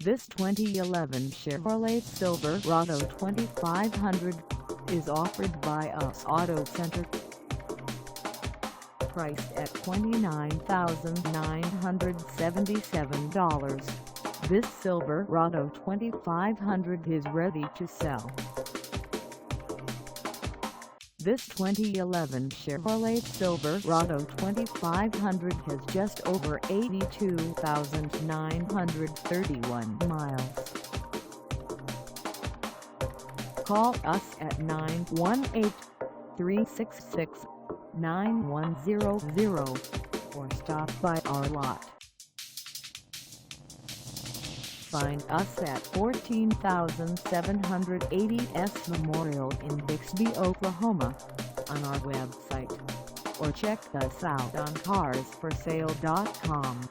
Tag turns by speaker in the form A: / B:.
A: This 2011 Chevrolet Silverado 2500 is offered by Us Auto Center. Priced at $29,977, this Silverado 2500 is ready to sell. This 2011 Chevrolet Silverado 2500 has just over 82,931 miles. Call us at 918-366-9100 or stop by our lot. Find us at 14780 S Memorial in Bixby, Oklahoma, on our website, or check us out on carsforsale.com.